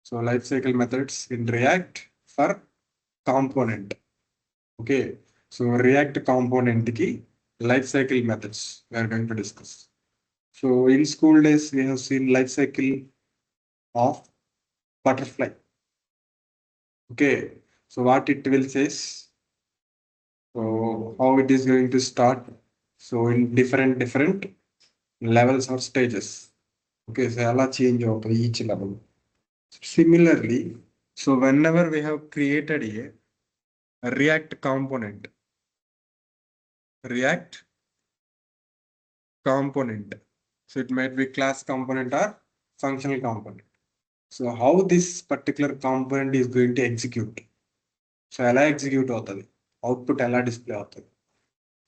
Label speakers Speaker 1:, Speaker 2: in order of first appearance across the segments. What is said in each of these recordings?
Speaker 1: So life cycle methods in React for component. Okay. So React component ki life cycle methods we are going to discuss. So in school days, we have seen life cycle of butterfly. Okay. So what it will says, so how it is going to start. So in different levels or stages. Okay. So all change of each level. Similarly, so whenever we have created a React component, React component. So it might be class component or functional component. So how this particular component is going to execute. So ఎలా execute అవుతుంది, output ఎలా display అవుతుంది.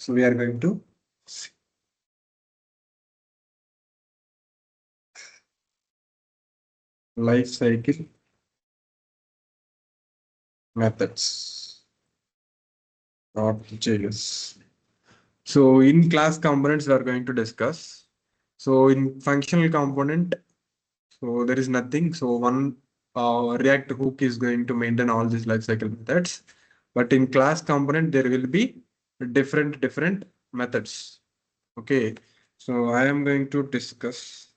Speaker 1: So we are going to see. Life cycle methods .js. So in class components we are going to discuss. So in functional component, so there is nothing. So one React hook is going to maintain all these lifecycle methods. But in class component, there will be different methods. Okay. So I am going to discuss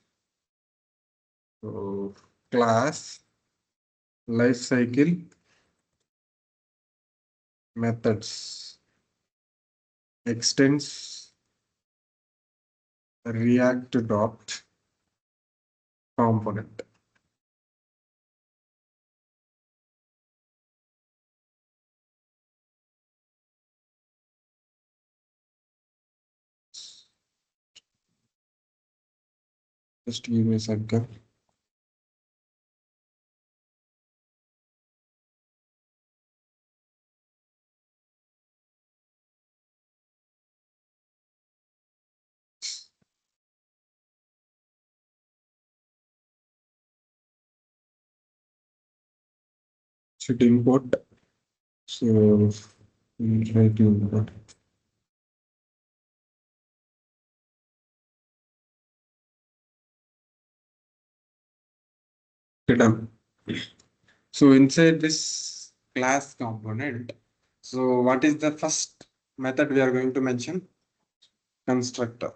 Speaker 1: class lifecycle methods extends React dot component. Just give me a second. Should import. So we'll try to import. Okay, done. So inside this class component, so what is the first method we are going to mention? Constructor.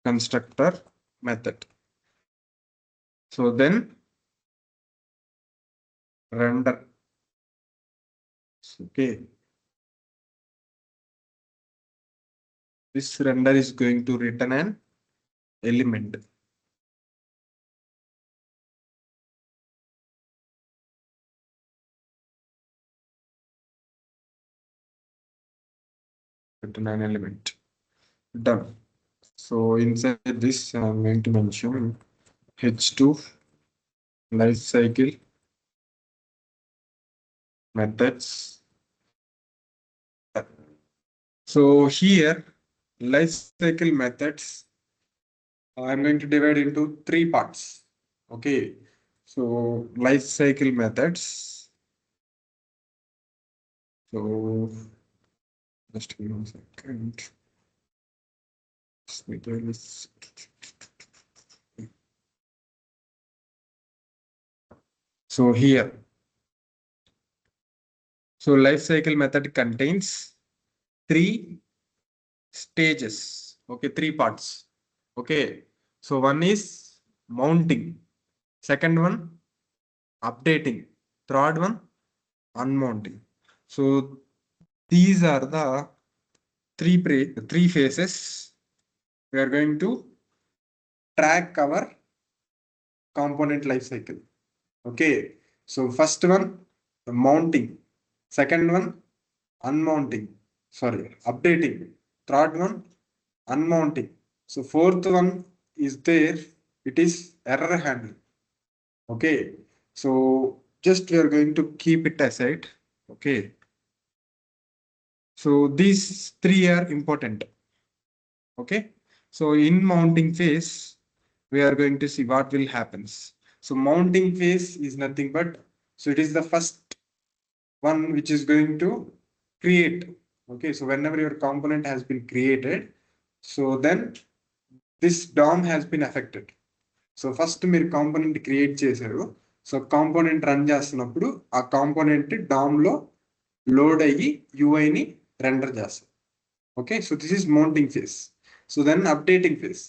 Speaker 1: Constructor method. So then render. Okay. This render is going to return an element. Return an element. Done. So inside this, I'm going to mention H2 life cycle methods. So here, life cycle methods, I'm going to divide into three parts. Okay. So life cycle methods. So just give me a second. So here, so life cycle method contains three stages. Okay, three parts. Okay, so one is mounting, second one updating, third one unmounting. So these are the three phases we are going to track our component life cycle. Okay, so first one mounting, second one unmounting, sorry, updating, third one unmounting. So fourth one is there, it is error handling. Okay, so just we are going to keep it aside. Okay, so these three are important. Okay, so in mounting phase, we are going to see what will happens. So mounting phase is nothing but, so it is the first one which is going to create. Okay, so whenever your component has been created, so then this DOM has been affected. So first మీరు component create చేశారు. So component run చేస్తున్నప్పుడు ఆ component DOM లో load అయ్యి యూఐని render చేస్తారు. Okay, so this is mounting phase. So then updating phase.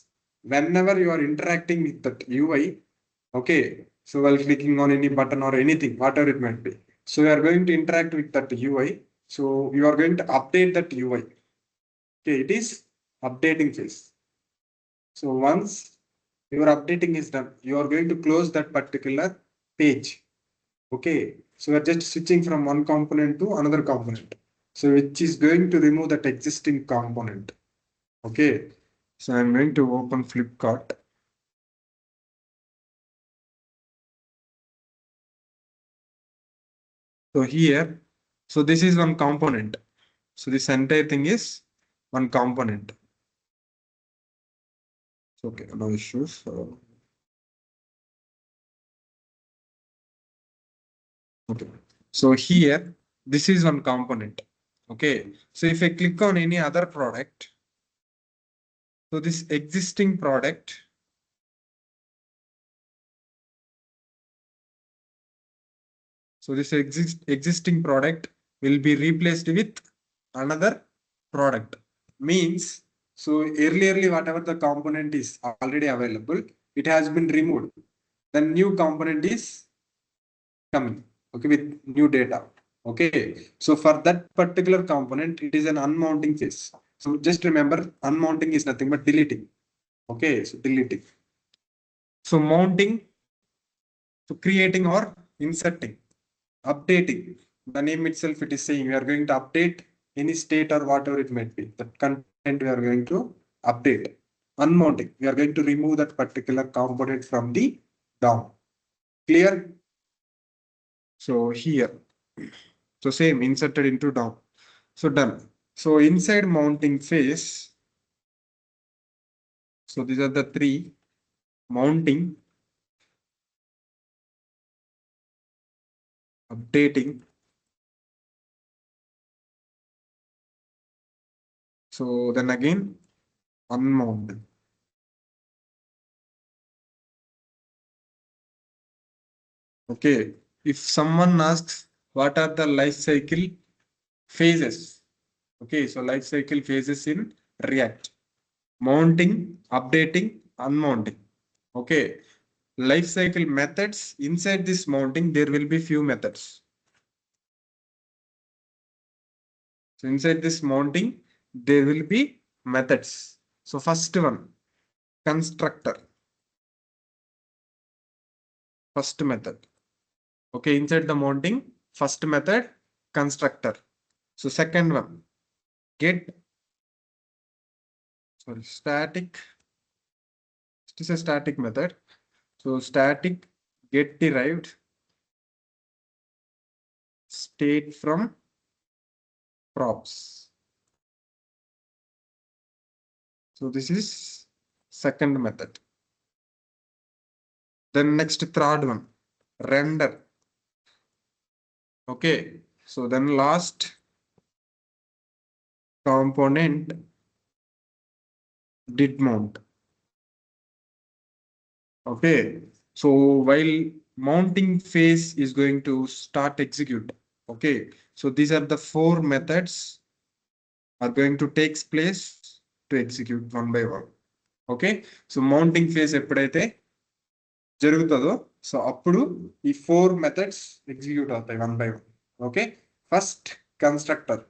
Speaker 1: Whenever you are interacting with that UI, okay, so while clicking on any button or anything, whatever it might be, so you are going to interact with that UI. So you are going to update that UI. Okay, it is updating phase. So once your updating is done, you are going to close that particular page. Okay, so we are just switching from one component to another component, so which is going to remove that existing component. Okay, so I'm going to open Flipkart. So here, so this is one component. So this entire thing is one component. So, okay, no issues. Okay, so here, this is one component. Okay, so if I click on any other product, so this existing product, so this existing product will be replaced with another product. Means, so earlierly whatever the component is already available, it has been removed. The new component is coming, okay, with new data. Okay, so for that particular component, it is an unmounting phase. So just remember, unmounting is nothing but deleting. Okay, so deleting. So mounting, so creating or inserting. Updating, the name itself, it is saying we are going to update any state or whatever it might be. The content we are going to update. Unmounting, we are going to remove that particular component from the DOM. Clear? So here, so same, inserted into DOM. So done. So inside mounting phase, so these are the three: mounting, updating, so then again unmounting. Okay, if someone asks what are the life cycle phases, okay, so life cycle phases in React: mounting, updating, unmounting. Okay, life cycle methods inside this mounting, there will be few methods. So inside this mounting, there will be methods. So first one, constructor, first method. Okay, inside the mounting, first method, constructor. So second one, get, sorry, static. It is a static method. So static get derived state from props. So this is second method. Then next, third one, render. Okay, so then last component, did mount. Okay, so while mounting phase is going to start execute. Okay, so these are the four methods are going to takes place to execute one by one. Okay, so mounting phase ఎప్పుడైతే జరుగుతుందో so అప్పుడు ఈ four methods execute అవుతాయి one by one. Okay, first constructor,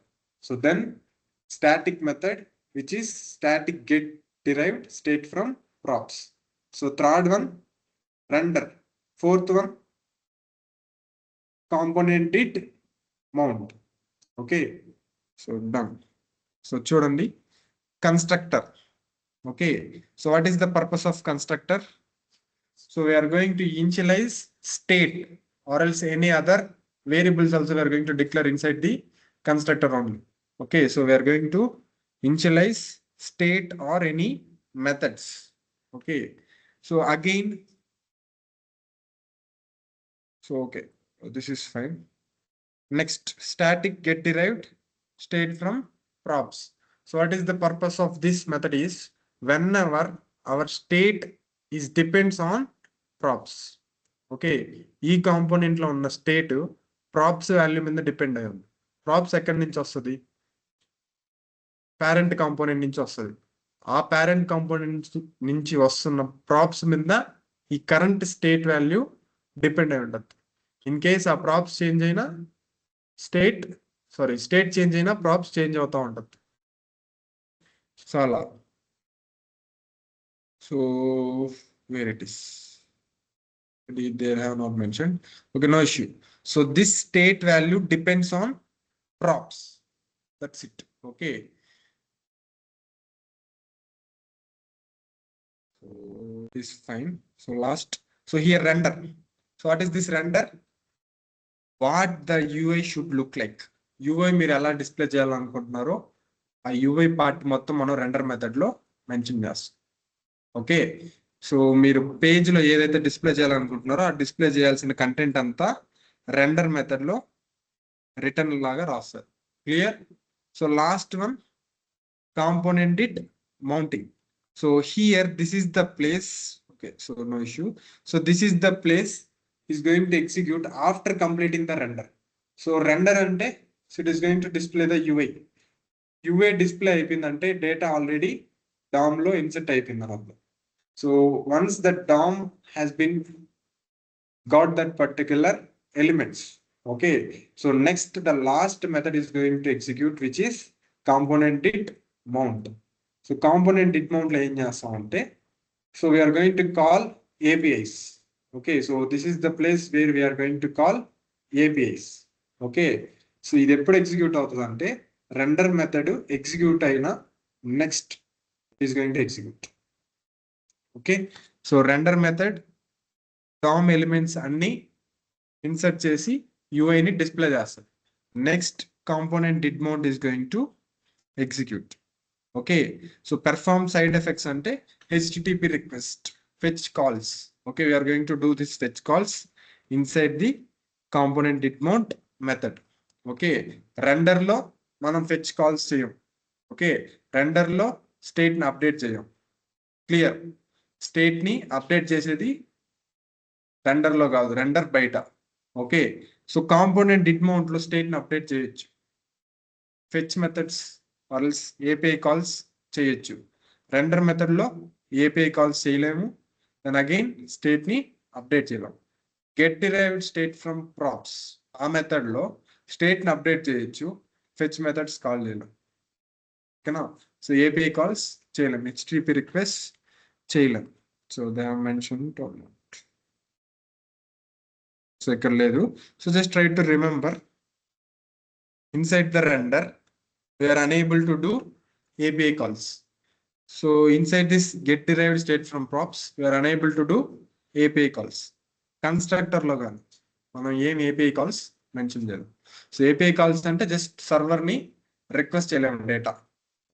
Speaker 1: so then static method which is static get derived state from props. So third one render, fourth one component did mount. Okay, so done. So చూడండి, constructor. Okay, so what is the purpose of constructor? So we are going to initialize state or else any other variables also we are going to declare inside the constructor only. Okay, so we are going to initialize state or any methods. Okay, so again, so okay, this is fine. Next, static get derived state from props. So what is the purpose of this method is, whenever our state is depends on props. Okay, ఈ component లో ఉన్న state props value మీద depend అయి ఉంది. Props ఎక్కడి నుంచి వస్తుంది? Parent component నుంచి వస్తుంది. ఆ పేరెంట్ కాంపోనెంట్ నుంచి వస్తున్న ప్రాప్స్ మీద ఈ కరెంట్ స్టేట్ వాల్యూ డిపెండ్ అయి ఉంటుంది. ఇన్ కేస్ ఆ ప్రాప్స్ చేంజ్ అయినా స్టేట్ చేంజ్ అయినా ప్రాప్స్ చేంజ్ అవుతూ ఉంటుంది. సో అలా. So where it is, they have not mentioned. Okay, no issue. So this state value depends on props. That's it. Okay, so this is fine. So last, so here render. So what is this render? What the UI should look like. UI మీరు ఎలా display చేయాలనుకుంటున్నారో ఆ UI part మొత్తం మనం render method లో mention చేస్తాం. Okay, so మీరు page లో ఏదైతే డిస్ప్లే చేయాలనుకుంటున్నారో ఆ డిస్ప్లే చేయాల్సిన కంటెంట్ అంతా రెండర్ మెథడ్ లో రిటర్న్ లాగా రాస్తారు. Clear? So last one, component mounting. So here this is the place. Okay, so no issue. So this is the place is going to execute after completing the render. So render ante, so it is going to display the UI display అయిపోయిందంటే data already DOM లో INCET అయిపోయింది అన్నమాట. So once the DOM has been got that particular elements, okay, so next the last method is going to execute, which is component it mount. So component it mount లో ఏం చేస్తాం అంటే, so we are going to call APIs. Okay, so this is the place where we are going to call APIs. Okay, so ఇది ఎప్పుడు execute అవుతుంది అంటే render method execute అయిన next is going to execute. Okay, so render method DOM elements అన్ని insert చేసి యూఐని display చేస్తుంది. Next component did mount is going to execute. Okay, so perform side effects అంటే HTTP request, fetch calls. Okay, we are going to do this fetch calls inside the component did mount method. Okay, render లో మనం fetch calls చేయం. Okay, render లో state ని update చేయం. Clear? State ని update చేసేది render లో కాదు, render బయట. Okay, so component did mount లో స్టేట్ ని అప్డేట్ చేయొచ్చు. Fetch methods or else API calls చేయొచ్చు. రెండర్ మెథడ్ లో API కాల్స్ చేయలేము. దెన్ అగైన్ స్టేట్ ని అప్డేట్ చేయలేము. Get derived state from props, ఆ మెథడ్ లో స్టేట్ ని అప్డేట్ చేయొచ్చు. ఫెచ్ మెథడ్స్ కాల్ చేయలేము. ఓకేనా? సో API కాల్స్ చేయలేము, HTTP రిక్వెస్ట్ చేయలేము. So they have mentioned. So ఇక్కడ లేదు. So just try to remember, inside the render we are unable to do API calls. So inside this get derived state from props we are unable to do API calls. Constructor లో కానీ మనం ఏం API calls mention చేయలేం. So API calls అంటే just server ని request చేయలేము data.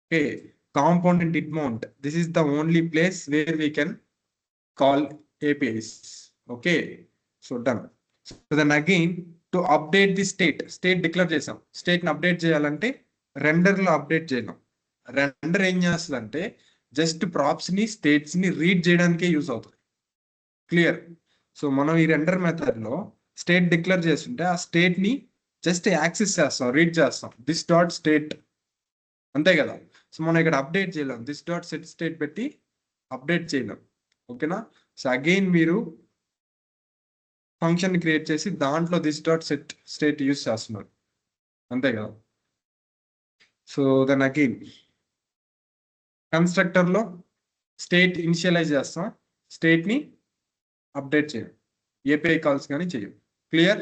Speaker 1: Okay, component did mount, this is the only place where we can call APIs. Okay, so done. So then again to update the state declare చేసాం. State ని update చేయాలంటే render లో update చేయలేం. Render ఏం చేస్తుంది అంటే just props ని states ని రీడ్ చేయడానికే యూస్ అవుతుంది. క్లియర్? సో మనం ఈ రెండర్ మెథడ్ లో స్టేట్ డిక్లేర్ చేస్తుంటే ఆ స్టేట్ ని జస్ట్ యాక్సెస్ చేస్తాం, రీడ్ చేస్తాం. దిస్ డాట్ స్టేట్, అంతే కదా. సో మనం ఇక్కడ అప్డేట్ చేయలేం, దిస్ డాట్ సెట్ స్టేట్ పెట్టి అప్డేట్ చేయలేం. ఓకేనా? సో అగైన్ మీరు ఫంక్షన్ క్రియేట్ చేసి దాంట్లో this dot set state use చేస్తున్నారు, అంతే కదా. సో దెన్ అగైన్ కన్స్ట్రక్టర్ లో స్టేట్ ఇనిషియలైజ్ చేస్తాం, స్టేట్ ని అప్డేట్ చేయం, API కాల్స్ కానీ చేయం. Clear?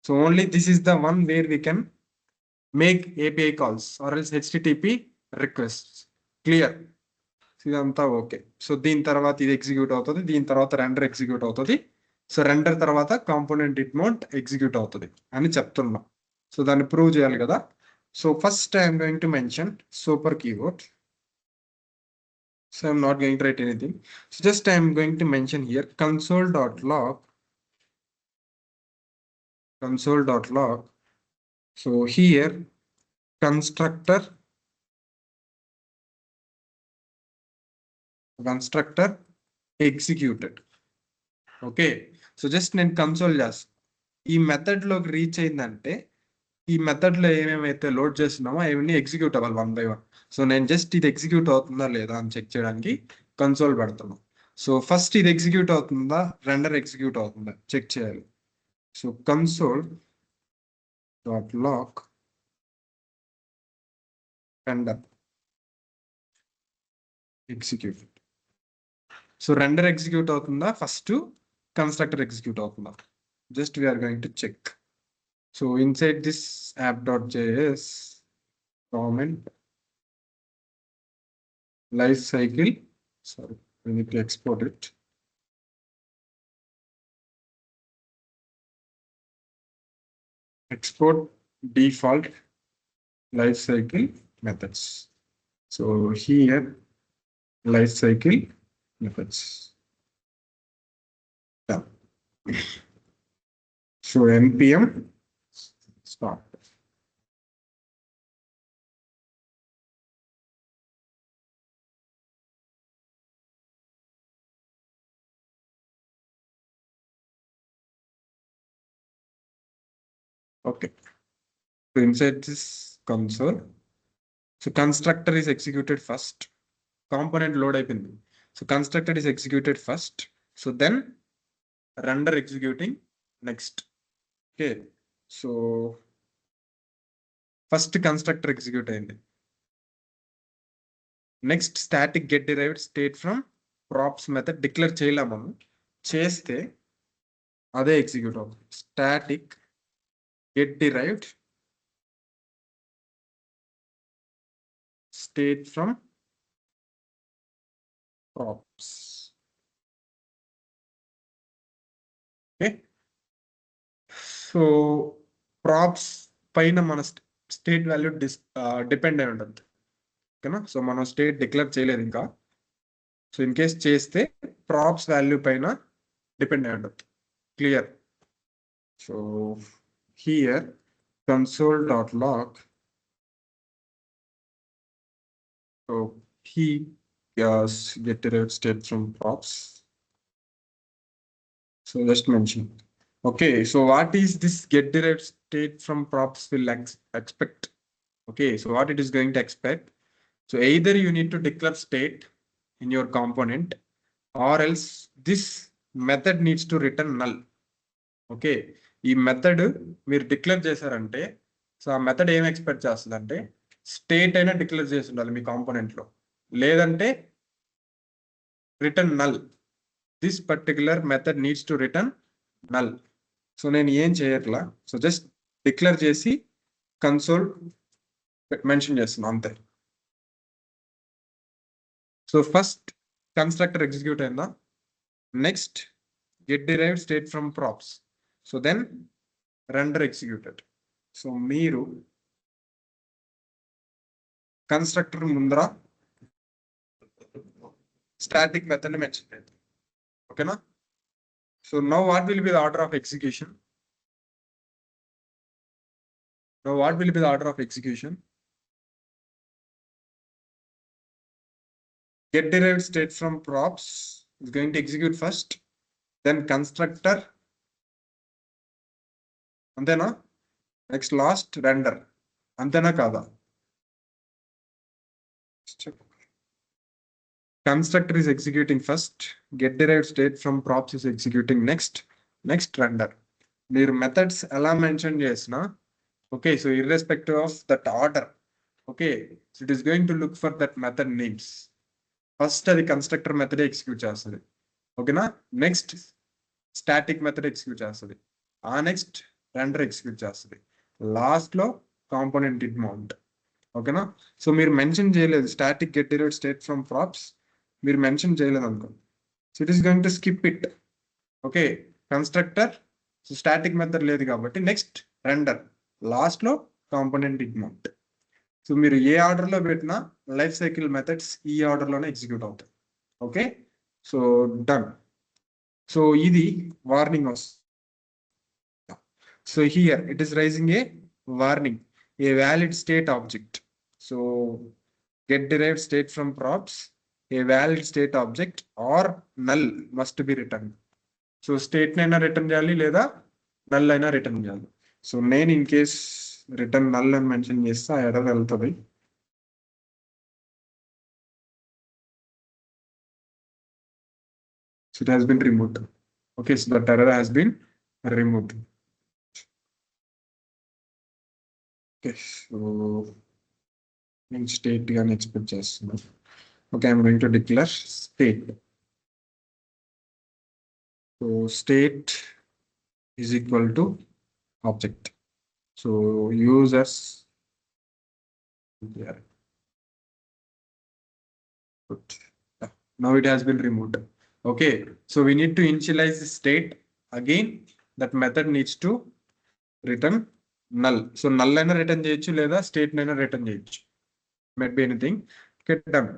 Speaker 1: So only this is the one wear we can make API calls or else HTTP request. Clear? ఇదంతా ఓకే. సో దీని తర్వాత ఇది ఎగ్జిక్యూట్ అవుతుంది, దీని తర్వాత రెండర్ ఎగ్జిక్యూట్ అవుతుంది. సో రెండర్ తర్వాత కాంపోనెంట్ డిడ్ మౌంట్ ఎగ్జిక్యూట్ అవుతుంది అని చెప్తున్నాం. సో దాన్ని ప్రూవ్ చేయాలి కదా. So first I'm going to mention super keyword. So I'm not going to write anything. So just I'm going to mention here console.log. So here constructor constructor executed. Okay, so just నేను console చేస్తాను. ఈ method లోకి reach అయిందంటే ఈ method లో ఏమేమైతే load చేస్తున్నామో అవన్నీ execute అవ్వాలి 1 by 1. సో నేను జస్ట్ ఇది ఎగ్జిక్యూట్ అవుతుందా లేదా అని చెక్ చేయడానికి కన్సోల్ పెడతాను. సో ఫస్ట్ ఇది ఎగ్జిక్యూట్ అవుతుందా, రెండర్ ఎగ్జిక్యూట్ అవుతుందా చెక్ చేయాలి. So console dot log render execute. So render execute అవుతుందా, ఫస్ట్ కన్స్ట్రక్టర్ ఎగ్జిక్యూట్ అవుతుందా, just we're going to check. So inside this app.js comment life cycle, sorry, we need to export it. Export default life cycle methods. So here life cycle methods. Done. So npm start. Okay. So inside this console, so constructor is executed first. Component load అయిపోయింది. So constructor is executed first. So then render executing next. Okay. So first constructor execute అయింది. Next static get derived state from props method declare చేయలేము, చేస్తే అదే execute అవుతుంది. Static get derived state from props. Okay, so props పైన మన state value depend అయి ఉంటుంది. ఓకేనా, సో మనం స్టేట్ డిక్లేర్ చేయలేదు ఇంకా. సో ఇన్ కేస్ చేస్తే ప్రాప్స్ వాల్యూ పైన డిపెండ్ అయి ఉంటుంది. Clear. So here console.log, so he get derived state from props. So just mention. Okay, so what is this get derived state from props will expect? Okay, so what it is going to expect? So either you need to declare state in your component, or else this method needs to return null. Okay, ఈ method మీరు declare చేశారంటే so ఆ method ఏం expect చేస్తుంది అంటే state అయినా declare చేసి ఉండాలి మీ కాంపోనెంట్లో, లేదంటే return null. This particular method needs to return null. So నేను ఏం చేయట్లా, సో జస్ట్ డిక్లేర్ చేసి కన్సోల్ మెన్షన్ చేస్తున్నాను అంతే. సో ఫస్ట్ కన్స్ట్రక్టర్ ఎగ్జిక్యూట్ అయిందా, next get derived state from props, so then render executed. So మీరు కన్స్ట్రక్టర్ ముందర static method mention చేయండి. ఓకేనా, so now what will be the order of execution? Now what will be the order of execution? Get derived state from props is going to execute first, then constructor, అంతేనా? Next last render, అంతేనా కాదా? Constructor is executing first, get derived state from props is executing next render. మీరు methods ఎలా mention చేసినా okay, so irrespective of that order, okay, so it is going to look for that method names. First అది constructor method execute చేస్తుంది. ఓకేనా, next static method execute చేస్తుంది, ఆ next render execute చేస్తుంది, last లో component did mount. ఓకేనా, so మీరు mention చేయలేదు static get derived state from props, మీరు మెన్షన్ చేయలేదు అనుకోండి, so it is going to skip it. Okay, constructor, so static method లేదు కాబట్టి నెక్స్ట్ రెండర్, లాస్ట్ లో కాంపోనెంట్ ఇట్ మౌంట్. సో మీరు ఏ ఆర్డర్లో పెట్టినా లైఫ్ సైకిల్ మెథడ్స్ ఈ ఆర్డర్లోనే ఎగ్జిక్యూట్ అవుతాయి. Okay, so done. సో ఇది వార్నింగ్ వస్తుంది. So here it is raising a warning, a valid state object. So get derived state from props a valid state object or null must be returned. So state అయినా return చేయాలి లేదా null అయినా return చేయాలి. So నేను in case return null అని mention చేస్తే ఆ error వెళ్తుంది. So it has been removed. Okay, so that error has been removed. Okay, so నేను స్టేట్ గాని ఎక్స్పెక్ట్ చేస్తున్నాను. Okay, I'm going to declare state. So state is equal to object. So use as here. Good. Now it has been removed. Okay, so we need to initialize the state. Again, that method needs to return null. So null aina return cheyochu leda state aina return cheyochu. Might be anything. Okay, done.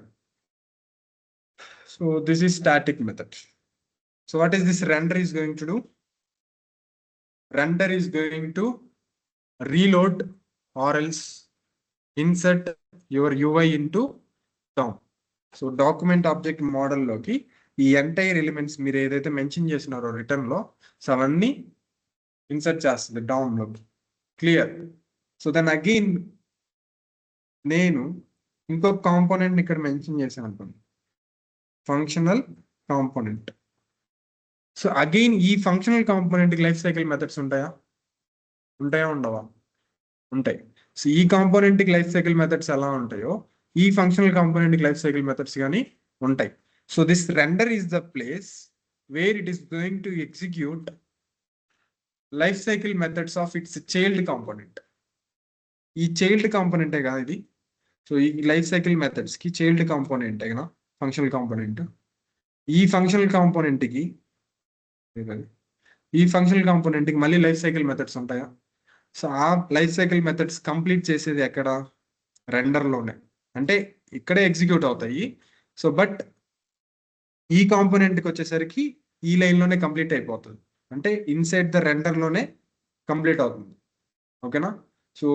Speaker 1: So this is static method. So what is this render is going to do? Render is going to reload or else insert your UI into DOM. So document object మోడల్లోకి ఈ entire elements మీరు ఏదైతే mention చేసినారో రిటర్న్లో so అవన్నీ insert చేస్తుంది డౌన్లోకి. Clear? So then again నేను ఇంకొక కాంపోనెంట్ ఇక్కడ మెన్షన్ చేశాను అనుకోండి, ఫంక్షనల్ కాంపోనెంట్. సో అగైన్ ఈ ఫంక్షనల్ కాంపోనెంట్కి లైఫ్ సైకిల్ మెథడ్స్ ఉంటాయా? ఉండవా? ఉంటాయి. సో ఈ కాంపోనెంట్కి లైఫ్ సైకిల్ మెథడ్స్ ఎలా ఉంటాయో ఈ ఫంక్షనల్ కాంపోనెంట్కి లైఫ్ సైకిల్ మెథడ్స్ కానీ ఉంటాయి. So this render is the place wear it is going to execute life cycle methods of it's child component. ఈ చైల్డ్ కాంపోనెంటే కదా ఇది. సో ఈ లైఫ్ సైకిల్ మెథడ్స్కి చైల్డ్ కాంపోనెంటే కదా ఫంక్షనల్ కాంపోనెంట్. ఈ ఫంక్షనల్ కాంపోనెంట్కి మళ్ళీ life cycle methods ఉంటాయా? సో ఆ life cycle methods complete చేసేది ఎక్కడ? రెండర్లోనే, అంటే ఇక్కడే ఎగ్జిక్యూట్ అవుతాయి. సో బట్ ఈ కాంపోనెంట్కి వచ్చేసరికి ఈ లైన్లోనే కంప్లీట్ అయిపోతుంది, అంటే ఇన్సైడ్ ద రెండర్లోనే కంప్లీట్ అవుతుంది. ఓకేనా? సో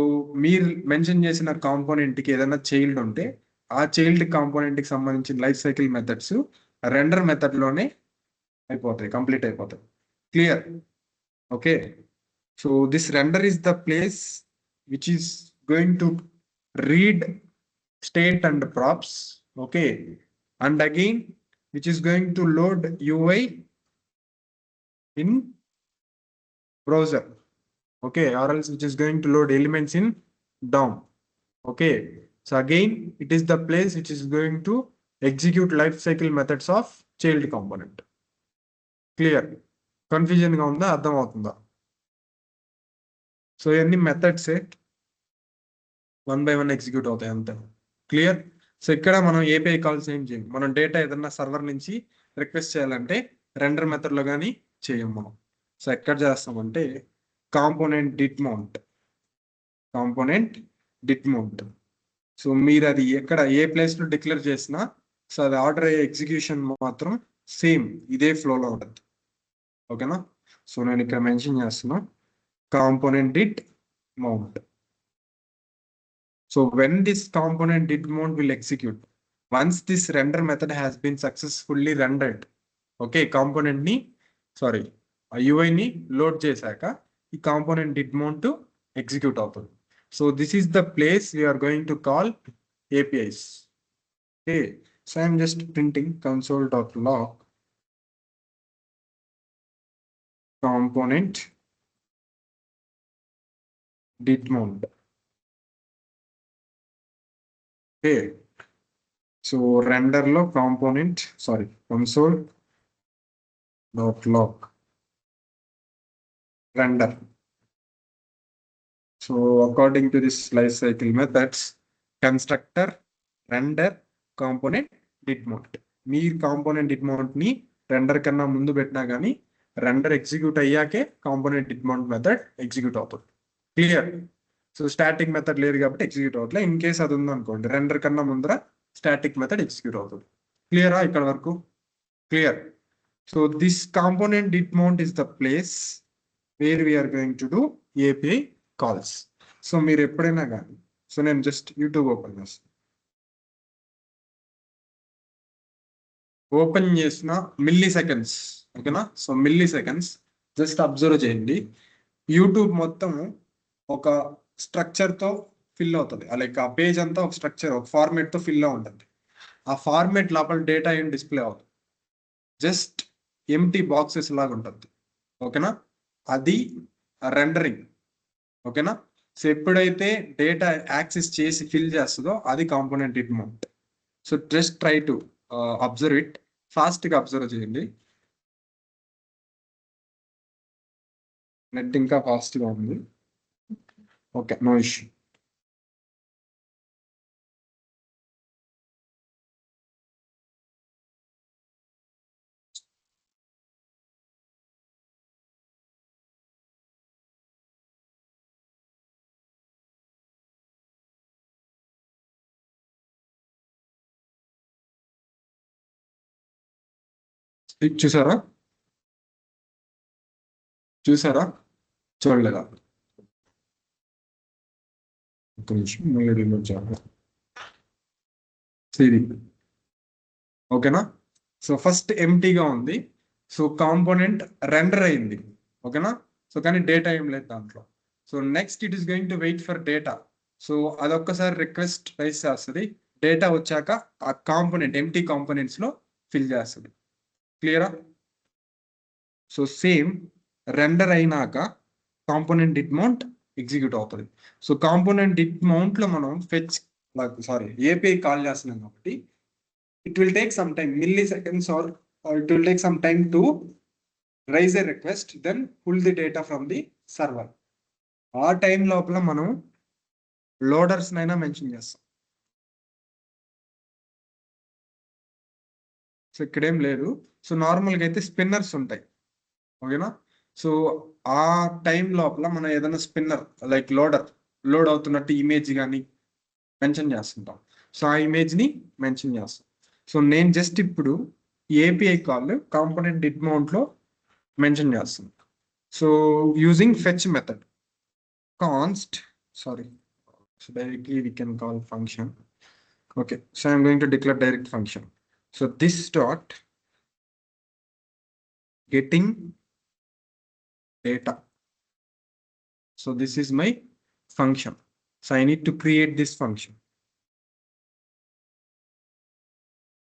Speaker 1: మీరు మెన్షన్ చేసిన కాంపోనెంట్కి ఏదైనా చైల్డ్ ఉంటే ఆ చైల్డ్ కాంపోనెంట్కి సంబంధించిన లైఫ్ సైకిల్ మెథడ్స్ రెండర్ మెథడ్లోనే అయిపోతాయి, కంప్లీట్ అయిపోతాయి. Clear? Okay, so this render is the place which is going to read state and props. Okay, and again which is going to load UI in browser. Okay, or else which is going to load elements in DOM. Okay, so again it is the place which is going to execute life cycle methods of child component. Clear? Confusion ga unda? Ardham avutunda? So ఇవన్నీ మెథడ్సే one by one execute అవుతాయి అంతే. Clear? So ఇక్కడ మనం API calls ఏం చేయం. మనం data ఏదన్నా server నుంచి రిక్వెస్ట్ చేయాలంటే రెండర్ మెథడ్లో కానీ చేయం మనం. సో ఎక్కడ చేస్తామంటే కాంపోనెంట్ డిట్ మౌంట్. సో మీరు అది ఎక్కడ ఏ ప్లేస్లో డిక్లేర్ చేసినా సో అది ఆర్డర్ అయ్యే ఎగ్జిక్యూషన్ మాత్రం సేమ్ ఇదే ఫ్లోలో ఉంటుంది. ఓకేనా? సో నేను ఇక్కడ మెన్షన్ చేస్తున్నా component did mount. So when this component did mount will execute once this render method has been successfully rendered. Okay, component ni UI ni load chesaka ee component did mount to execute avutundi. So this is the place we are going to call APIs. Okay, so I am just printing console.log component did mount. Okay, so render lo component console.log render. So according to this life cycle methods, constructor render component did mount. మీరు component did mount ని render కన్నా ముందు పెట్టినా కానీ render execute అయ్యాకే component did mount method execute అవుతుంది. Clear? So static method లేదు కాబట్టి ఎగ్జిక్యూట్ అవుతుంది. ఇన్ కేస్ అది ఉందనుకోండి రెండర్ కన్నా ముందర స్టాటిక్ మెథడ్ ఎగ్జిక్యూట్ అవుతుంది. క్లియరా ఇక్కడ వరకు? Clear? So this component did mount is the place where we're going to do API calls. So మీరు ఎప్పుడైనా కానీ సో నేను జస్ట్ యూట్యూబ్ ఓపెన్ చేస్తాను. ఓపెన్ చేసిన మిల్లీ సెకండ్స్, ఓకేనా. So milliseconds just observe చేయండి. యూట్యూబ్ మొత్తం ఒక స్ట్రక్చర్తో ఫిల్ అవుతుంది, లైక్ ఆ పేజ్ అంతా ఒక స్ట్రక్చర్, ఒక ఫార్మేట్తో ఫిల్ ఉంటుంది. ఆ ఫార్మేట్ లోపల డేటా ఏం డిస్ప్లే అవుతుంది, జస్ట్ ఎంటీ బాక్సెస్ లాగా ఉంటుంది, ఓకేనా. అది రెండరింగ్, ఓకేనా. సో ఎప్పుడైతే డేటా యాక్సెస్ చేసి ఫిల్ చేస్తుందో అది component did mount. So just try to observe it, ఫాస్ట్గా అబ్జర్వ్ చేయండి. నెట్ ఇంకా ఫాస్ట్గా ఉంది, ఓకే, నో ఇష్యూ. చూసారా చూసారా చూడలేదా? ఒక నిమిషం, మళ్ళీ రిమూవ్ చేయాలి. ఇది ఓకేనా. సో ఫస్ట్ ఎంటీగా ఉంది, సో కాంపోనెంట్ రెండర్ అయింది, ఓకేనా. సో కానీ డేటా ఏం లేదు దాంట్లో. So next it is going to wait for data. So అదొక్కసారి రిక్వెస్ట్ రైస్ చేస్తుంది, డేటా వచ్చాక ఆ కాంపోనెంట్ ఎంటీ కాంపోనెంట్స్ లో ఫిల్ చేస్తుంది. క్లియరా? సో సేమ్ రెండర్ అయినాక కాంపోనెంట్ డిట్ మౌంట్ ఎగ్జిక్యూట్ అవుతుంది. సో కాంపోనెంట్ డిట్ మౌంట్ లో మనం ఫెచ్, ఏపీఐ కాల్ చేస్తున్నాం కాబట్టి it will take some time, milliseconds, or it will take some time to raise a request, then pull the data from the server. ఆ time లోపల మనం loaders నైనా mention చేస్తాం. So ఇక్కడేం లేదు. సో నార్మల్గా అయితే స్పిన్నర్స్ ఉంటాయి, ఓకేనా. సో ఆ టైం లోపల మనం ఏదైనా స్పిన్నర్ లైక్ లోడ్ అవుతున్నట్టు ఇమేజ్ కానీ మెన్షన్ చేస్తుంటాం. సో ఆ ఇమేజ్ని మెన్షన్ చేస్తాం. సో నేను జస్ట్ ఇప్పుడు ఏపీఐ కాల్ కాంపోనెంట్ డిట్ మౌంట్లో మెన్షన్ చేస్తాను. So using fetch method, const, sorry, so directly we can call function. Okay, so I'm going to declare direct function. So this dot getting data. So this is my function. So I need to create this function.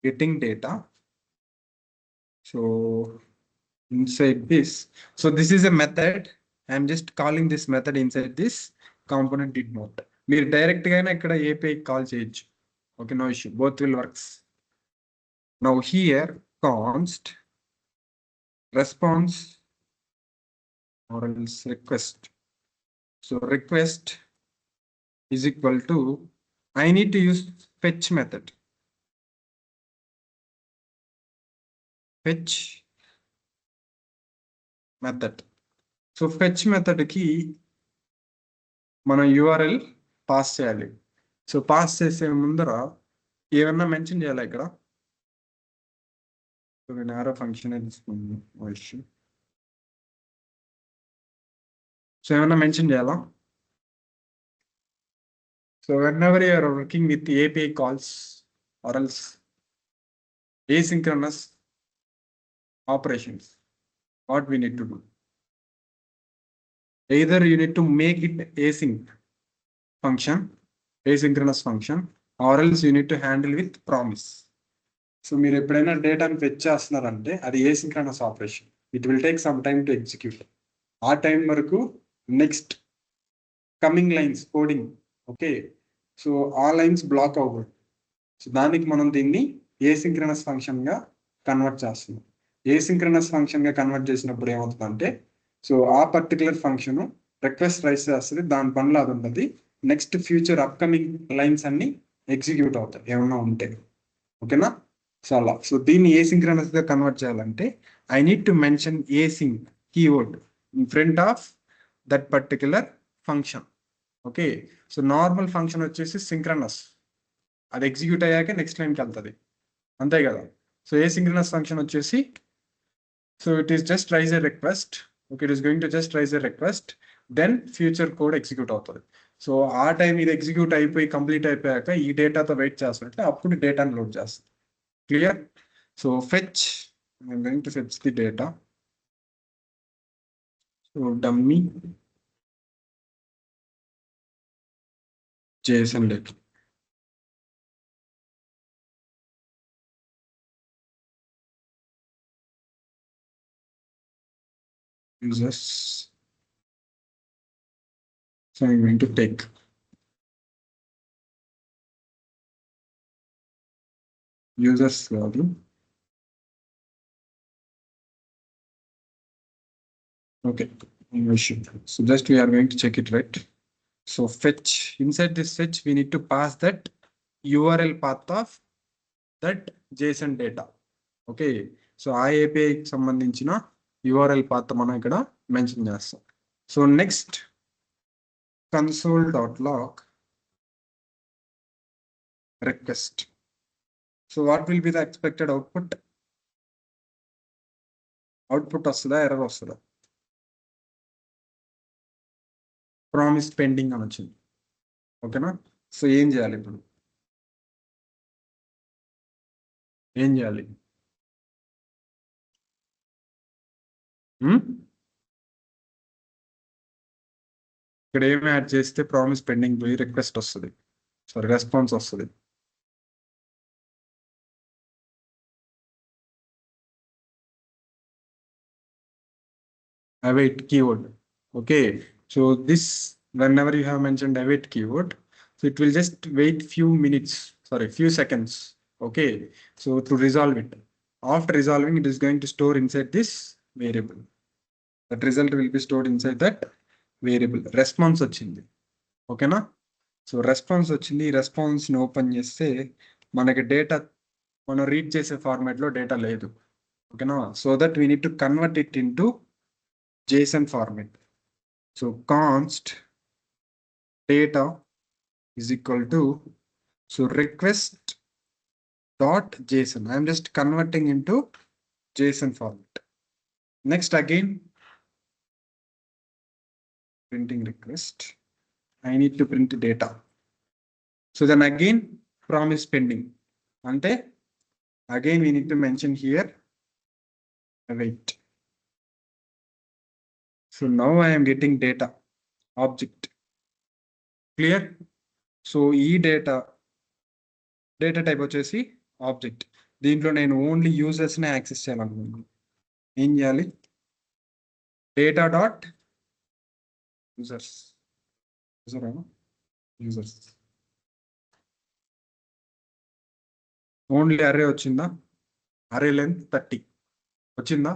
Speaker 1: Getting data. So inside this, so this is a method. I'm just calling this method inside this component did mount. మీరు direct గానే ఇక్కడ API call చేయొచ్చు, okay, no issue, both will works. Now here const response or else request. So request is equal to, I need to use fetch method. Fetch method. So fetch method ki మనం URL pass చేయాలి. So pass చేసే ముందర ఏమన్నా mention చేయాలి ఇక్కడ. So నేను ఆరో function తీసుకున్నాను. సో ఏమన్నా మెన్షన్ చేయాలా? So whenever you are working with the API calls or else asynchronous operations, what we need to do? Either you need to make it async function, asynchronous function, or else you need to handle with promise. So మీరు ఎప్పుడైనా డేటాను fetch చేస్తున్నారంటే అది asynchronous operation. It will take some time to execute. ఆ time వరకు next coming lines coding, okay, so ఆ lines black అవ్వకూడదు. So దానికి మనం దీన్ని ఏసింక్రనస్ ఫంక్షన్గా కన్వర్ట్ చేస్తున్నాం. ఏసింక్రనస్ ఫంక్షన్గా కన్వర్ట్ చేసినప్పుడు ఏమవుతుందంటే, సో ఆ పర్టికులర్ ఫంక్షన్ రిక్వెస్ట్ రైస్ చేస్తుంది, దాని పనిలో అది ఉంటుంది. నెక్స్ట్ ఫ్యూచర్ అప్కమింగ్ లైన్స్ అన్ని ఎగ్జిక్యూట్ అవుతాయి ఏమన్నా ఉంటే, ఓకేనా. సో అలా, సో దీన్ని ఏసింక్రనస్గా కన్వర్ట్ చేయాలంటే I need to mention async keyword in front of that particular function, okay. So normal function వచ్చేసి సింక్రనస్, అది ఎగ్జిక్యూట్ అయ్యాక నెక్స్ట్ లైన్కి వెళ్తుంది, అంతే కదా. సో ఏసింక్రనస్ ఫంక్షన్ వచ్చేసి, so it is just raise a request, okay, it is going to just raise a request, then future code execute అవుతుంది. So ఆ టైం ఇది ఎగ్జిక్యూట్ అయిపోయి కంప్లీట్ అయిపోయాక ఈ డేటాతో వెయిట్ చేస్తుంటే అప్పుడు డేటాను లోడ్ చేస్తుంది. Clear? So fetch, I'm going to fetch the data. So dummy JSON data. Users. So I'm going to take users value. Okay, no issue. So just we are going to check it, right? So fetch, inside this fetch, we need to pass that URL path of that JSON data. Okay, so ఆ API కి సంబంధించిన URL path మనం ఇక్కడ mention చేస్తాం. So next console.log request. So what will be the expected output? Output వస్తుందా error వస్తుందా? Promise pending అని వచ్చింది. ఓకేనా? సో ఏం చేయాలి ఇప్పుడు? ఏం చేయాలి? ఇక్కడ ఏమి యాడ్ చేస్తే ప్రామిస్ పెండింగ్ పోయి రిక్వెస్ట్ వస్తుంది, సారీ రెస్పాన్స్ వస్తుంది. await keyword. Okay, so this, whenever you have mentioned await keyword, so it will just wait few minutes, sorry, few seconds. Okay, so to resolve it, after resolving, it is going to store inside this variable. That result will be stored inside that variable. Response వచ్చింది. ఓకేనా? So response వచ్చింది. ఈ response ని open చేస్తే మనకి data మనం read చేసే format లో డేటా లేదు. ఓకేనా? So that we need to convert it into JSON format. So const data is equal to, so request dot JSON. I am just converting into JSON format. Next again, printing request. I need to print data. So then again, promise pending. Ante again we need to mention here await. So now I am getting data object. Clear? So e data type వచ్చేసి object. దీంట్లో నేను only users నే access చేయాలనుకుంటున్నాను. ఏం చేయాలి? Data dot users. Users only అరే వచ్చిందా? అరే లెంత్ 30 వచ్చిందా?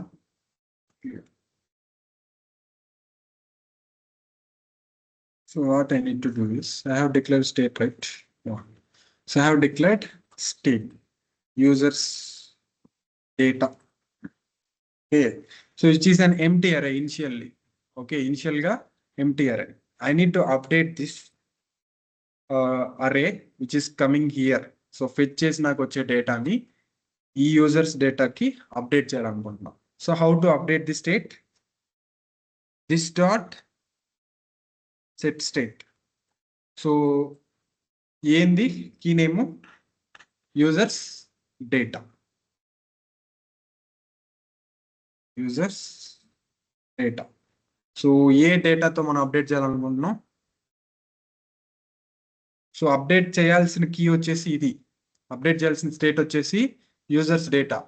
Speaker 1: So what I need to do is, I have declared state, right? Yeah. So I have declared state users data. Okay, so it is an empty array initially. Okay, initial ga empty array. I need to update this array which is coming here. So fetch చేసి నాకు వచ్చే డేటాని ఈ users డేటాకి update చేయాలనుకుంటున్నాం. So how to update the state? This dot set state. So ఏంది key name? Users data. Users data. So ఏ డేటాతో మనం అప్డేట్ చేయాలనుకుంటున్నాం? సో అప్డేట్ చేయాల్సిన కీ వచ్చేసి ఇది, అప్డేట్ చేయాల్సిన స్టేట్ వచ్చేసి యూజర్స్ డేటా.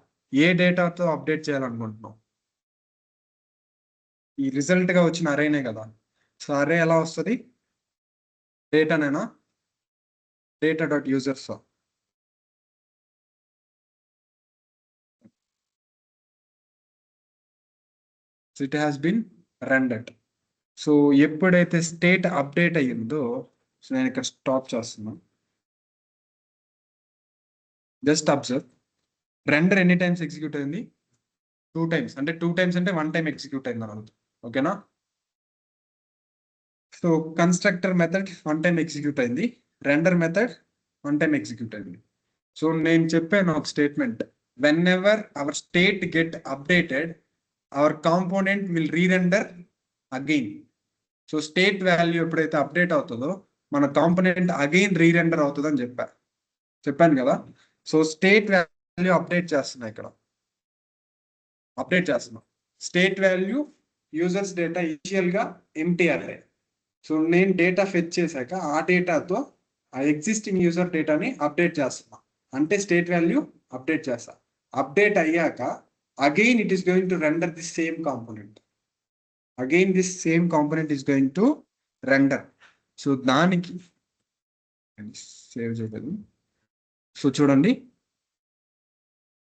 Speaker 1: ఏ డేటాతో అప్డేట్ చేయాలనుకుంటున్నాం? ఈ రిజల్ట్ గా వచ్చిన అరేనే కదా. సో అరే ఎలా వస్తుంది? డేటానేనా? Data dot users. So it has been rendered. So ఎప్పుడైతే స్టేట్ అప్డేట్ అయ్యిందో, సో నేను ఇక్కడ స్టాప్ చేస్తున్నాను. జస్ట్ అబ్జర్వ్, రెండర్ ఎన్ని టైమ్స్ ఎగ్జిక్యూట్ అయింది? 2 times. అంటే 2 times అంటే 1 time ఎగ్జిక్యూట్ అయింది అన్నమాట. ఓకేనా? So constructor method 1 time execute అయింది, రెండర్ మెథడ్ 1 time ఎగ్జిక్యూట్ అయింది. సో నేను చెప్పాను ఒక statement, whenever our state get updated our component will rerender again. So state value ఎప్పుడైతే అప్డేట్ అవుతుందో మన కాంపోనెంట్ అగైన్ రీరెండర్ అవుతుంది అని చెప్పాను కదా. సో స్టేట్ వాల్యూ అప్డేట్ చేస్తున్నా ఇక్కడ, అప్డేట్ చేస్తున్నా. State value users data initial గా ఎంటీ అర్రే. సో నేను డేటా ఫెచ్ చేశాక ఆ డేటాతో ఆ ఎగ్జిస్టింగ్ యూజర్ డేటాని అప్డేట్ చేస్తున్నా, అంటే స్టేట్ వాల్యూ అప్డేట్ చేస్తా. అప్డేట్ అయ్యాక again it is going to render the same component, again this same component is going to render. So దానికి సేవ్ చేయలేదు. సో చూడండి,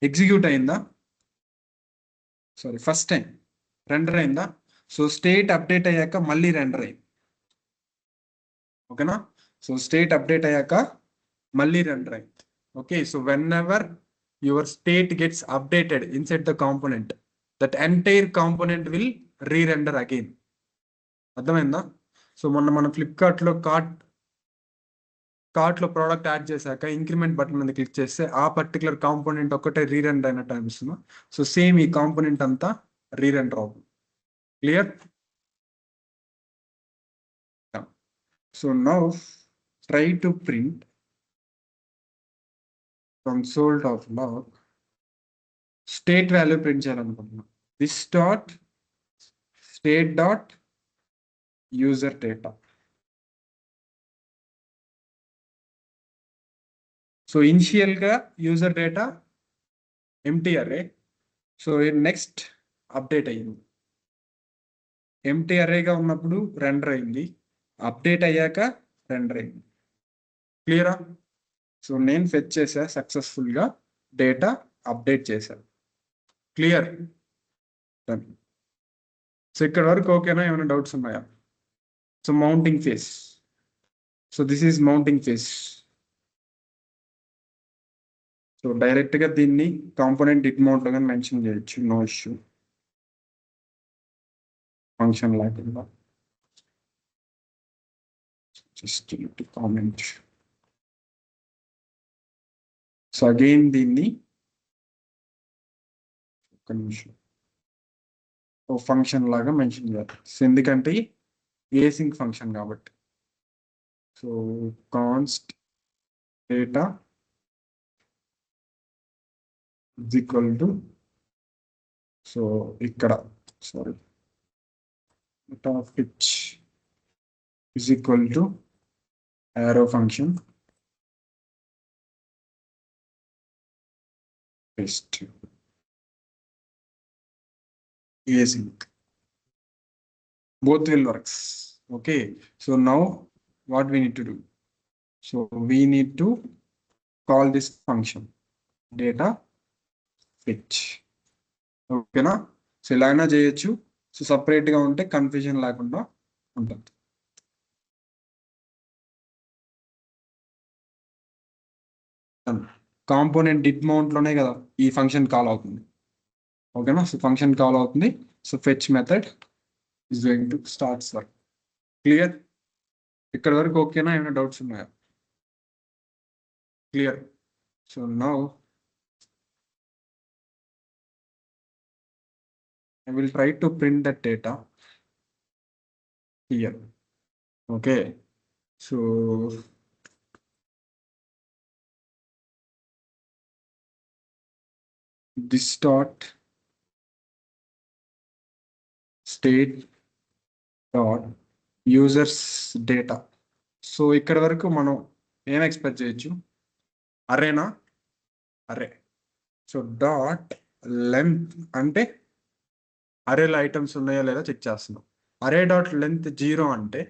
Speaker 1: ఎగ్జిక్యూట్ అయిందా, సారీ ఫస్ట్ టైం రెండర్ అయిందా. సో స్టేట్ అప్డేట్ అయ్యాక మళ్ళీ render అయింది, ఓకేనా. సో స్టేట్ అప్డేట్ అయ్యాక మళ్ళీ రెండర్ అయింది. Okay, so when ever your state gets updated inside the component, that entire component will rerender again. అర్థమైందా. సో మొన్న మనం ఫ్లిప్కార్ట్లో కార్ట్లో ప్రోడక్ట్ యాడ్ చేశాక ఇంక్రిమెంట్ బటన్ మీద క్లిక్ చేస్తే ఆ పర్టికులర్ కాంపోనెంట్ ఒక్కటే రీరెండర్ అయినట్టు అనిపిస్తుంది. సో సేమ్ ఈ కాంపోనెంట్ అంతా రీరెండర్ అవుతుంది. Clear. So now try to print console.log state value print చేయాలనుకుంటున్నాం. This dot state dot user data. So initial గా user data empty array. So next update అయ్యింది, empty అర్రేగా ఉన్నప్పుడు రెండర్ అయింది, update అయ్యాక రెండర్ అయింది. క్లియరా. సో నేను ఫెచ్ చేసా సక్సెస్ఫుల్ గా, డేటా అప్డేట్ చేశాను. క్లియర్. సో ఇక్కడ వరకు ఓకేనా, ఏమైనా డౌట్స్ ఉన్నాయా. So mounting phase. So this is mounting phase. So direct గా దీన్ని కాంపోనెంట్ డిట్ మౌంట్ లో కానీ మెన్షన్ చేయొచ్చు, నో ఇష్యూ, ఫంక్షన్ లేకుండా. Just comment. సో అగైన్ దీన్ని ఒక నిమిషం ఓ ఫంక్షన్ లాగా మెన్షన్ చేయాలి, ఎందుకంటే ఏసింక్ ఫంక్షన్ కాబట్టి. So const data is equal to, so ఇక్కడ sorry data of which is equal to arrow function paste async, both will works. Okay, so now what we need to do, so we need to call this function data fetch. ఓకేనా. So ఇలా అయినా చేయొచ్చు, so separate గా ఉంటే confusion లేకుండా ఉంటుంది. Component did mount లోనే కదా ఈ ఫంక్షన్ కాల్ అవుతుంది, ఓకేనా. సో ఫంక్షన్ కాల్ అవుతుంది. So fetch method is going to start work. Clear. ఇక్కడ వరకు ఓకేనా, ఏమైనా డౌట్స్ ఉన్నాయా. Clear. So now I will try to print that data here. Okay, so this dot state dot users data. So ఇక్కడ వరకు మనం ఏం ఎక్స్పెక్ట్ చేయొచ్చు, అరేనా, అరే. సో డాట్ లెంత్ అంటే అరేలో ఐటమ్స్ ఉన్నాయో లేదా చెక్ చేస్తున్నాం. అరే డాట్ లెంత్ 0 అంటే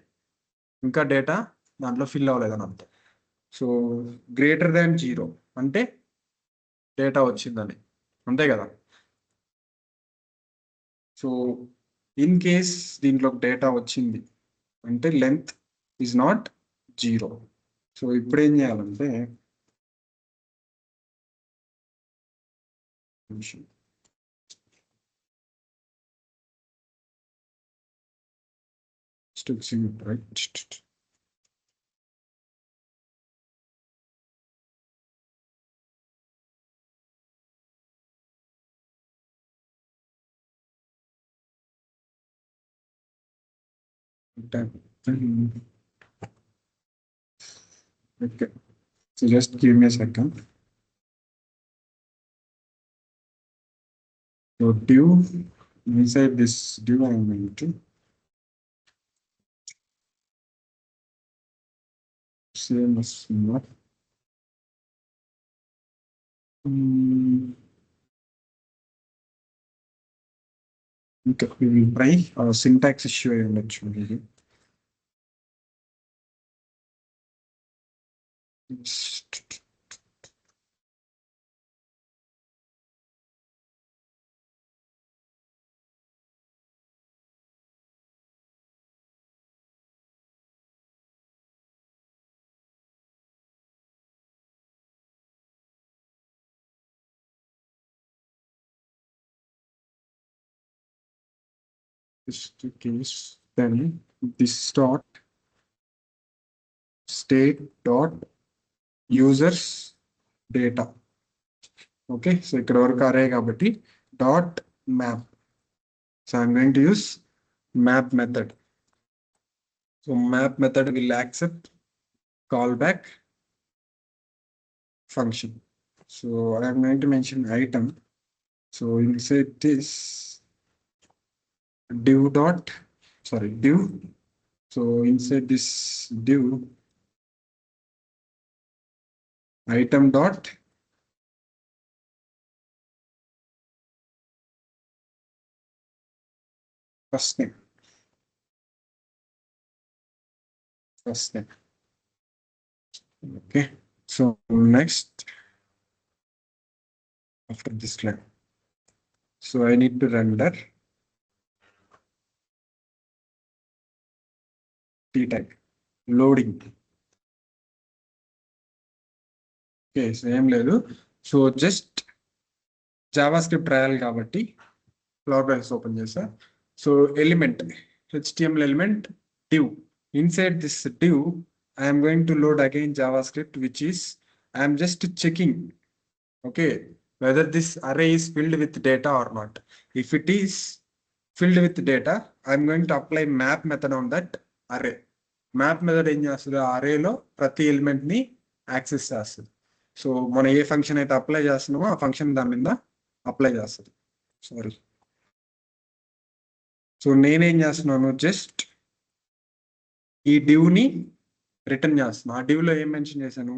Speaker 1: ఇంకా డేటా దాంట్లో ఫిల్ అవ్వలేదని అర్థం. సో గ్రేటర్ దాన్ 0 అంటే డేటా వచ్చిందని, అంతే కదా. సో ఇన్ కేస్ దీంట్లో డేటా వచ్చింది అంటే లెంత్ ఈజ్ నాట్ 0. సో ఇప్పుడు ఏం చేయాలంటే right. Okay, so just give me a second. So div, inside this div, I'm going to same as not. Okay, we will try syntax issue ఉండొచ్చు maybe. This the case, then this dot state dot users data. Okay, so ఇక్కడ వరకు array కాబట్టి dot map. So I'm going to use map method. So map method will accept callback function. So I'm going to mention item. So inside this div dot, sorry, div. So inside this div item dot first name. First name. Okay. So next, after this line, so I need to render t type loading. Okay, same లేదు. So just JavaScript trial కాబట్టి flower brush open చేసా. So element HTML element div. Inside this div, I am going to load again JavaScript, which is I am just checking, okay, whether this array is filled with data or not. If it is filled with data, I am going to apply map method on that array. Map method ఏం చేస్తుంది, అరేలో ప్రతి element ని access చేస్తుంది. So మనం ఏ function అయితే apply చేస్తున్నామో ఆ function దాని మీద అప్లై చేస్తుంది. సారీ, సో నేనేం చేస్తున్నాను, జస్ట్ ఈ div ని రిటర్న్ చేస్తున్నాను. ఆ div లో ఏం మెన్షన్ చేశాను,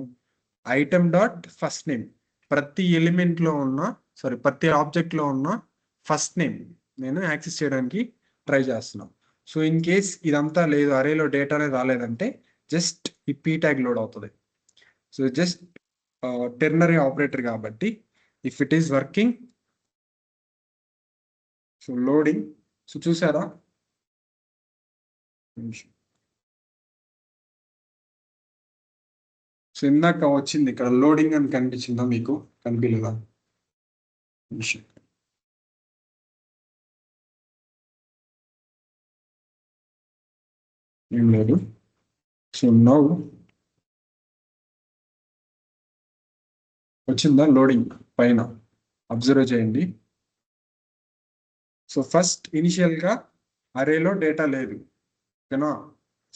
Speaker 1: ఐటమ్ డాట్ ఫస్ట్ నేమ్. ప్రతి ఎలిమెంట్ లో ఉన్న, సారీ, ప్రతి ఆబ్జెక్ట్ లో ఉన్న ఫస్ట్ నేమ్ నేను యాక్సెస్ చేయడానికి ట్రై చేస్తున్నాను. సో ఇన్ కేస్ ఇదంతా లేదు, అరేలో డేటానే రాలేదంటే జస్ట్ ఈ p ట్యాగ్ లోడ్ అవుతుంది. సో జస్ట్ టెర్నరీ ఆపరేటర్ కాబట్టి if it is working, so loading. So చూసారా, సో ఇందాక వచ్చింది ఇక్కడ లోడింగ్ అని కనిపించిందా, మీకు కనిపించలేదా? ఏం లేదు. సో నౌ వచ్చిందా లోడింగ్ పైన, అబ్జర్వ్ చేయండి. సో ఫస్ట్ ఇనిషియల్ గా అరేలో డేటా లేదు, ఓకేనా?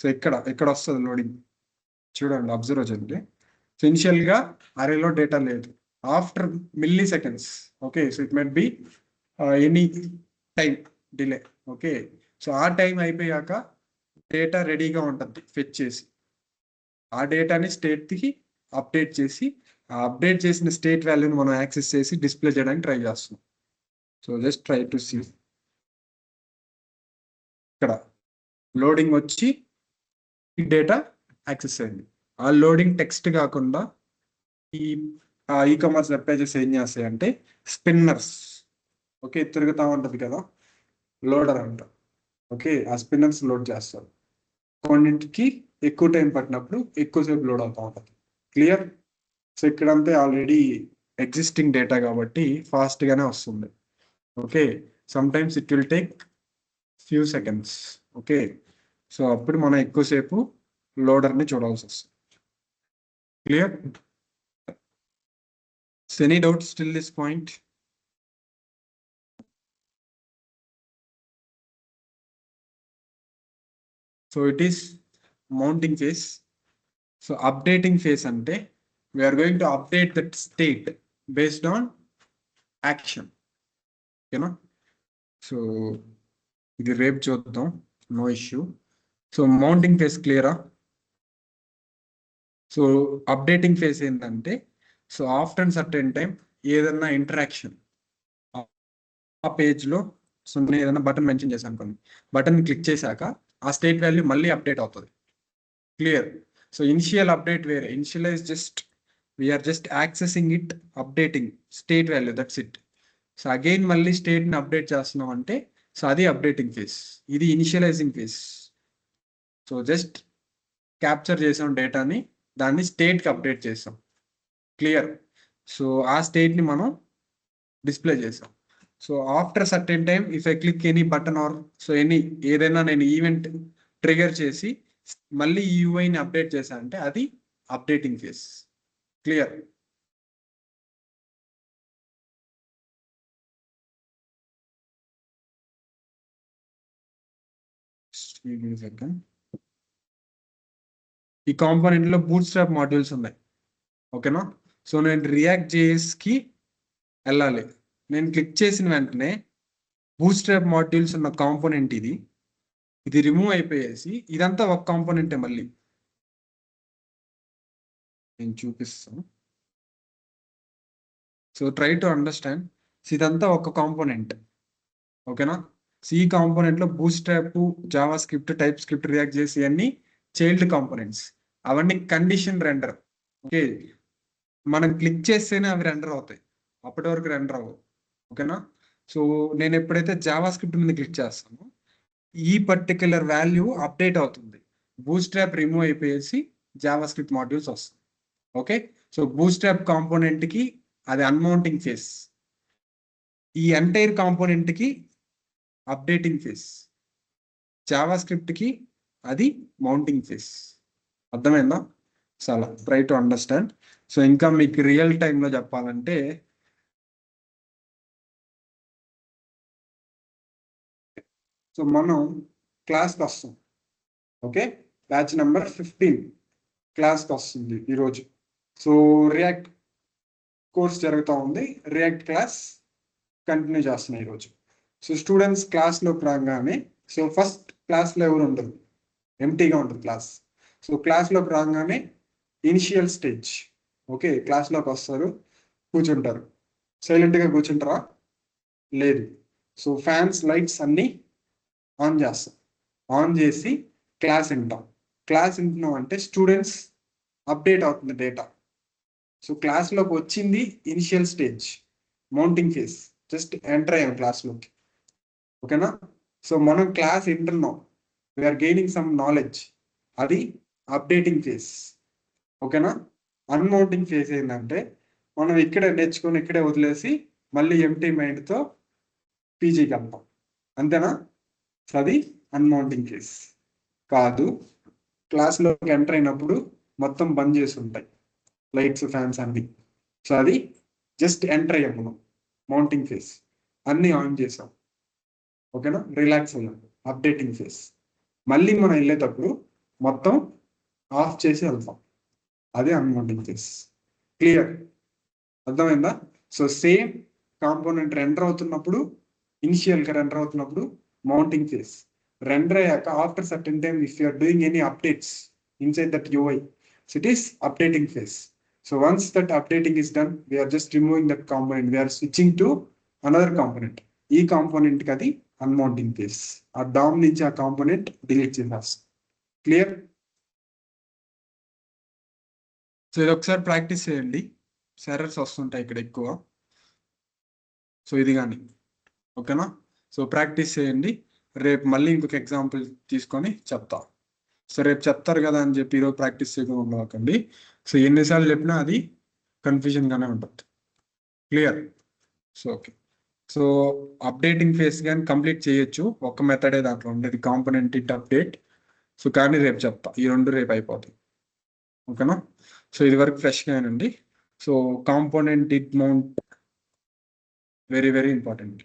Speaker 1: సో ఇక్కడ వస్తుంది లోడింగ్, చూడండి, అబ్జర్వ్ చేయండి. సో ఇనిషియల్ గా అరేలో డేటా లేదు. After milli seconds, okay, so it might be any time delay, okay. So ఆ టైం అయిపోయాక డేటా రెడీగా ఉంటుంది ఫెచ్ చేసి, ఆ డేటాని స్టేట్కి అప్డేట్ చేసి, ఆ అప్డేట్ చేసిన స్టేట్ వాల్యూని మనం యాక్సెస్ చేసి డిస్ప్లే చేయడానికి ట్రై చేస్తున్నాం. So just try to see, ఇక్కడ లోడింగ్ వచ్చి ఈ డేటా యాక్సెస్ అయింది. ఆ లోడింగ్ టెక్స్ట్ కాకుండా ఈ ఈకామర్స్ వెబ్ పేజెస్ ఏం చేస్తాయంటే స్పిన్నర్స్, ఓకే, తిరుగుతూ ఉంటుంది కదా, లోడర్ అంట, ఓకే, ఆ స్పిన్నర్స్ లోడ్ చేస్తారు. కొన్నింటికి ఎక్కువ టైం పట్టినప్పుడు ఎక్కువసేపు లోడ్ అవుతూ ఉంటుంది. క్లియర్? సో ఇక్కడంతే ఆల్రెడీ ఎగ్జిస్టింగ్ డేటా కాబట్టి ఫాస్ట్ గానే వస్తుంది, okay. Some times it will take few seconds, okay. So అప్పుడు మనం ఎక్కువసేపు లోడర్ని చూడాల్సి వస్తుంది. Clear? Any doubts till this point? So it is mounting phase. So updating phase అంటే we are going to update that state based on action. ఓకేనా. So ఇది రేపు చూద్దాం, no issue. So mounting phase క్లియరా. సో అప్డేటింగ్ ఫేస్ ఏంటంటే, so after certain time ఏదన్నా interaction ఆ పేజ్లో, సో నేను ఏదైనా బటన్ మెన్షన్ చేశాను అనుకోండి, బటన్ క్లిక్ చేశాక ఆ స్టేట్ వాల్యూ మళ్ళీ అప్డేట్ అవుతుంది. క్లియర్. సో ఇనిషియల్ అప్డేట్ వేరే, initialize just we're just accessing it, updating state value, that's it. So again మళ్ళీ స్టేట్ని అప్డేట్ చేస్తున్నాం అంటే, సో అది అప్డేటింగ్ ఫేస్. ఇది initializing phase. So just capture చేసాం డేటాని, దాన్ని స్టేట్కి అప్డేట్ చేసాం. క్లియర్. సో ఆ స్టేట్ని మనం డిస్ప్లే చేసాం. So after certain time if I click any button or so ఏదైనా నేను ఈవెంట్ ట్రిగర్ చేసి మళ్ళీ ఈ యూఐని అప్డేట్ చేశాను అంటే అది అప్డేటింగ్ ఫేస్. క్లియర్. ఈ కాంపోనెంట్ లో బూట్ స్ట్రాప్ మాడ్యూల్స్ ఉన్నాయి. ఓకేనా. సో నేను రియాక్ట్ కి వెళ్ళాలి. నేను క్లిక్ చేసిన వెంటనే బూట్ స్ట్రాప్ మాడ్యూల్స్ ఉన్న కాంపోనెంట్ ఇది రిమూవ్ అయిపోయేసి ఇదంతా ఒక కాంపోనెంటే. మళ్ళీ నేను చూపిస్తాను. So try to understand. ఇదంతా ఒక కాంపోనెంట్. ఓకేనా. సి కాంపోనెంట్ లో boot strap, Java script, type script, react చేసి అన్ని చైల్డ్ కాంపోనెంట్స్. అవన్నీ కండిషన్ రెండర్. ఓకే. మనం క్లిక్ చేస్తేనే అవి రెండర్ అవుతాయి, అప్పటి వరకు రెండర్ అవ్వవు. ఓకేనా. సో నేను ఎప్పుడైతే జావా స్క్రిప్ట్ మీద క్లిక్ చేస్తానో ఈ పర్టికులర్ వాల్యూ అప్డేట్ అవుతుంది. బూట్ స్ట్రాప్ రిమూవ్ అయిపోయేసి జావా స్క్రిప్ట్ మాడ్యూల్స్ వస్తాయి. Okay. So bootstrap component కి అది అన్మౌంటింగ్ ఫేస్, ఈ ఎంటైర్ కాంపోనెంట్ కి అప్డేటింగ్ ఫేస్, జావా స్క్రిప్ట్ కి అది మౌంటింగ్ ఫేస్. అర్థమైందా. చాలా ట్రై టు అండర్స్టాండ్. సో ఇంకా మీకు రియల్ టైంలో చెప్పాలంటే, సో మనం క్లాస్కి వస్తాం. ఓకే. బ్యాచ్ నెంబర్ 15 క్లాస్కి వస్తుంది ఈరోజు. సో రియాక్ట్ కోర్స్ జరుగుతూ ఉంది, రియాక్ట్ క్లాస్ కంటిన్యూ చేస్తున్నాయి ఈరోజు. సో స్టూడెంట్స్ క్లాస్లోకి రాగానే, సో ఫస్ట్ క్లాస్లో ఎవరు ఉండదు, ఎంటీగా ఉంటుంది క్లాస్. సో క్లాస్లోకి రాగానే ఇనిషియల్ స్టేజ్. ఓకే. క్లాస్లోకి వస్తారు, కూర్చుంటారు. సైలెంట్గా కూర్చుంటారా? లేదు. సో ఫ్యాన్స్, లైట్స్ అన్నీ ఆన్ చేస్తాం. ఆన్ చేసి క్లాస్ వింటాం. క్లాస్ వింటున్నాం అంటే స్టూడెంట్స్ అప్డేట్ అవుతుంది డేటా. సో క్లాస్లోకి వచ్చింది initial stage, mounting face. Just enter అయ్యాం క్లాస్లోకి. ఓకేనా. సో మనం క్లాస్ వింటున్నాం, వీఆర్ గెయినింగ్ సమ్ నాలెడ్జ్, అది అప్డేటింగ్ ఫేస్. ఓకేనా. అన్మౌంటింగ్ ఫేస్ ఏంటంటే మనం ఇక్కడే నేర్చుకొని ఇక్కడే వదిలేసి మళ్ళీ ఎంటీ మైండ్తో పీజీకి వెళ్తాం. అంతేనా. సో అది అన్మౌంటింగ్ ఫేస్ కాదు. క్లాస్లోకి ఎంటర్ అయినప్పుడు మొత్తం బంద్ చేసి ఉంటాయి, లైట్స్, ఫ్యాన్స్ అన్ని. సో అది జస్ట్ ఎంటర్ అయ్యాం మనం, మౌంటింగ్ ఫేస్. అన్ని ఆన్ చేసాం. ఓకేనా. రిలాక్స్ అయ్యాం, అప్డేటింగ్ ఫేస్. మళ్ళీ మనం వెళ్ళేటప్పుడు మొత్తం ఆఫ్ చేసి వెళ్తాం, అదే అన్మౌంటింగ్ ఫేస్. క్లియర్. అర్థమైందా. సో సేమ్ కాంపోనెంట్ రెండర్ అవుతున్నప్పుడు, ఇనిషియల్గా రెండర్ అవుతున్నప్పుడు మౌంటింగ్ ఫేస్. రెండర్ అయ్యాక after certain time if you're doing any updates inside that UI, so it is updating phase. So once that updating is done, we are just removing that component, we are switching to another component. ఈ component కి అది unmounting face. ఆ dam నుంచి ఆ component delete చేసేస్తాం. Clear. So ఇది ఒకసారి practice చేయండి, ఎర్రర్స్ వస్తుంటాయి ఇక్కడ ఎక్కువ. సో ఇది కానీ ఓకేనా. సో ప్రాక్టీస్ చేయండి, రేపు మళ్ళీ ఇంకొక ఎగ్జాంపుల్ తీసుకొని చెప్తా. సో రేపు చెప్తారు కదా అని చెప్పి ఈరోజు ప్రాక్టీస్ చేయకుండా ఉండకండి. సో ఎన్నిసార్లు చెప్పినా అది కన్ఫ్యూజన్గానే ఉంటుంది. Clear. So okay. So updating face కానీ కంప్లీట్ చేయొచ్చు, ఒక్క మెథడే దాంట్లో ఉండేది, కాంపోనెంట్ ఇట్ అప్డేట్. సో కానీ రేపు చెప్తా, ఈ రెండు రేపు అయిపోతాయి. ఓకేనా. సో ఇది వరకు ఫ్రెష్గా అండి. So component did mount very very important.